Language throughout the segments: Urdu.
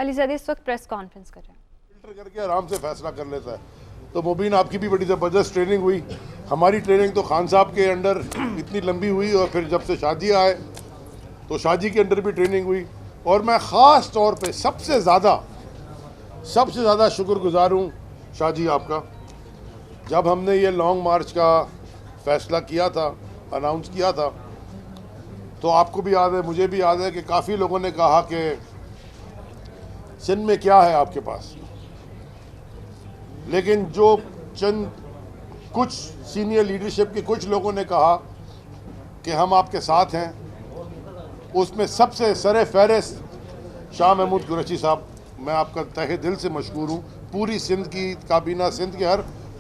علی زیدی اس وقت پریس کانفرنس کر رہے ہیں، فلٹر کر کے آرام سے فیصلہ کر لیتا ہے. تو مبین آپ کی بھی بڑی زبردست ٹریننگ ہوئی. ہماری ٹریننگ تو خان صاحب کے انڈر اتنی لمبی ہوئی، اور پھر جب سے شادی آئے تو شادی کے انڈر بھی ٹریننگ ہوئی. اور میں خاص طور پہ سب سے زیادہ شکر گزار ہوں شاہ جی آپ کا. جب ہم نے یہ لانگ مارچ کا فیصلہ کیا تھا، اناؤنس کیا تھا، تو آپ کو بھی یاد ہے، مجھے بھی یاد ہے کہ کافی لوگوں نے کہا کہ سندھ میں کیا ہے آپ کے پاس. لیکن جو چند کچھ سینئر لیڈرشپ کے کچھ لوگوں نے کہا کہ ہم آپ کے ساتھ ہیں، اس میں سب سے سر فہرست شاہ محمود قریشی صاحب. میں آپ کا تہہ دل سے مشکور ہوں پوری سندھ کی کابینہ، سندھ کے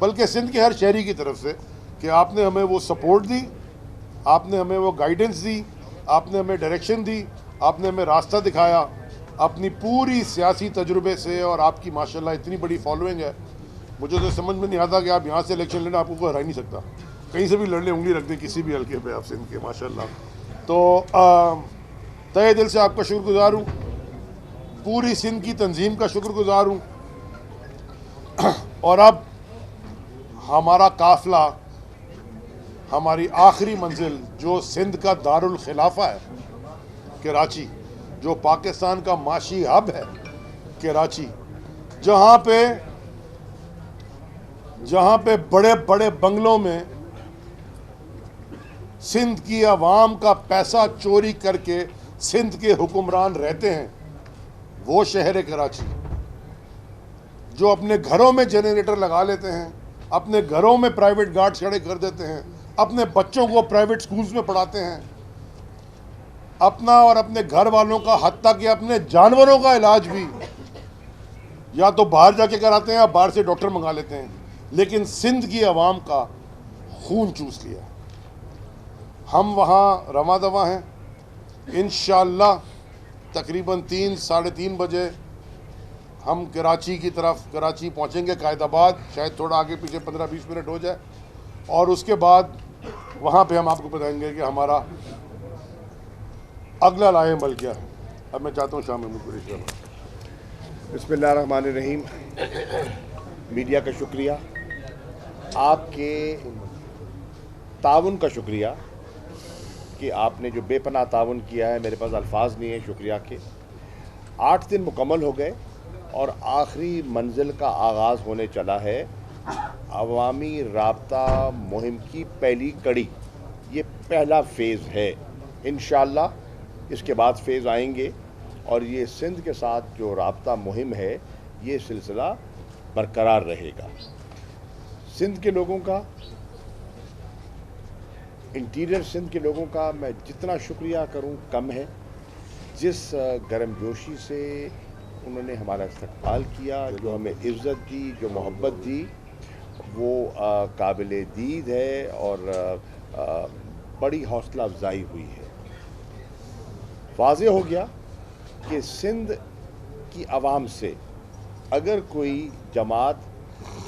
بلکہ سندھ کے ہر شہری کی طرف سے، کہ آپ نے ہمیں وہ سپورٹ دی، آپ نے ہمیں وہ گائیڈنس دی، آپ نے ہمیں ڈائریکشن دی، آپ نے ہمیں راستہ دکھایا اپنی پوری سیاسی تجربے سے. اور آپ کی ماشاءاللہ اتنی بڑی فالوئنگ ہے، مجھے تو سمجھ میں نہیں آتا کہ آپ یہاں سے الیکشن لڑیں، آپ کو کوئی ہرا ہی نہیں سکتا. کہیں سے بھی لڑ لیں، انگلی رکھ دیں کسی بھی حلقے پہ آپ سندھ کے، ماشاءاللہ. تو تہہ دل سے آپ کا شکر گزار ہوں، پوری سندھ کی تنظیم کا شکر گزار ہوں. اور اب ہمارا قافلہ، ہماری آخری منزل جو سندھ کا دارالخلافہ ہے کراچی، جو پاکستان کا معاشی ہب ہے کراچی، جہاں پہ بڑے بڑے بنگلوں میں سندھ کی عوام کا پیسہ چوری کر کے سندھ کے حکمران رہتے ہیں، وہ شہر ہے کراچی. جو اپنے گھروں میں جنریٹر لگا لیتے ہیں، اپنے گھروں میں پرائیویٹ گارڈ کھڑے کر دیتے ہیں، اپنے بچوں کو پرائیویٹ سکولز میں پڑھاتے ہیں، اپنا اور اپنے گھر والوں کا، حتیٰ کہ اپنے جانوروں کا علاج بھی یا تو باہر جا کے کراتے ہیں یا باہر سے ڈاکٹر منگا لیتے ہیں. لیکن سندھ کی عوام کا خون چوس لیا. ہم وہاں رواں دواں ہیں انشاءاللہ. تقریباً 3-3:30 بجے ہم کراچی کی طرف پہنچیں گے، قائد آباد. شاید تھوڑا آگے پیچھے 15-20 منٹ ہو جائے، اور اس کے بعد وہاں پہ ہم آپ کو بتائیں گے کہ ہمارا اگلا لائحہ عمل کیا ہے. اب میں چاہتا ہوں شاہ محمود قریشی صاحب. بسم اللہ الرحمن الرحیم. میڈیا کا شکریہ، آپ کے تعاون کا شکریہ کہ آپ نے جو بے پناہ تعاون کیا ہے، میرے پاس الفاظ نہیں ہیں شکریہ کے. 8 دن مکمل ہو گئے اور آخری منزل کا آغاز ہونے چلا ہے. عوامی رابطہ مہم کی پہلی کڑی، یہ پہلا فیز ہے. انشاءاللہ اس کے بعد فیز آئیں گے، اور یہ سندھ کے ساتھ جو رابطہ مہم ہے، یہ سلسلہ برقرار رہے گا. سندھ کے لوگوں کا، انٹیریئر سندھ کے لوگوں کا میں جتنا شکریہ کروں کم ہے. جس گرم جوشی سے انہوں نے ہمارا استقبال کیا، جو ہمیں عزت دی، جو محبت دی، وہ قابل دید ہے اور بڑی حوصلہ افزائی ہوئی ہے. واضح ہو گیا کہ سندھ کی عوام سے اگر کوئی جماعت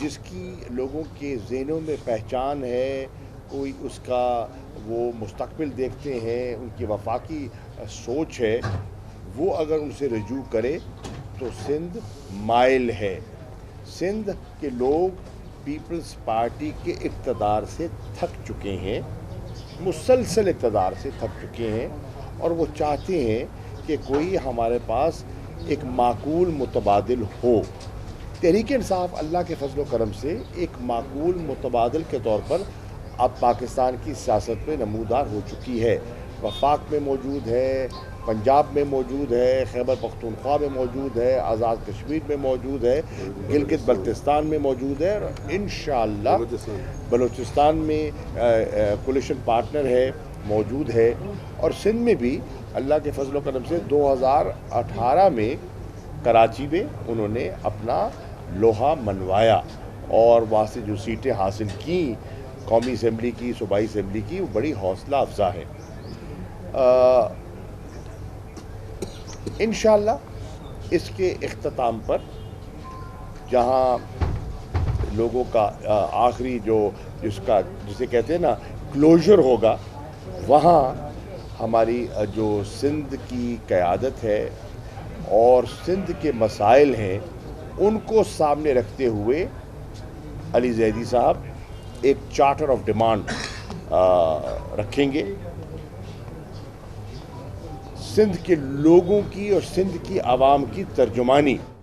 جس کی لوگوں کے ذہنوں میں پہچان ہے، کوئی اس کا وہ مستقبل دیکھتے ہیں، ان کی وفاقی سوچ ہے، وہ اگر ان سے رجوع کرے تو سندھ مائل ہے. سندھ کے لوگ پیپلز پارٹی کے اقتدار سے تھک چکے ہیں، مسلسل اقتدار سے تھک چکے ہیں، اور وہ چاہتے ہیں کہ کوئی ہمارے پاس ایک معقول متبادل ہو. تحریک انصاف اللہ کے فضل و کرم سے ایک معقول متبادل کے طور پر اب پاکستان کی سیاست میں نمودار ہو چکی ہے. وفاق میں موجود ہے، پنجاب میں موجود ہے، خیبر پختونخوا میں موجود ہے، آزاد کشمیر میں موجود ہے، گلگت بلتستان میں موجود ہے، اور انشاءاللہ بلوچستان میں کولیشن پارٹنر ہے، موجود ہے. اور سندھ میں بھی اللہ کے فضل و کرم سے 2018 میں کراچی میں انہوں نے اپنا لوہا منوایا، اور وہاں سے جو سیٹیں حاصل کیں قومی اسمبلی کی، صوبائی اسمبلی کی، وہ بڑی حوصلہ افزا ہے. انشاءاللہ اس کے اختتام پر جہاں لوگوں کا آخری جسے کہتے ہیں نا کلوزر ہوگا، وہاں ہماری جو سندھ کی قیادت ہے اور سندھ کے مسائل ہیں ان کو سامنے رکھتے ہوئے علی زیدی صاحب ایک چارٹر آف ڈیمانڈ رکھیں گے سندھ کے لوگوں کی اور سندھ کی عوام کی ترجمانی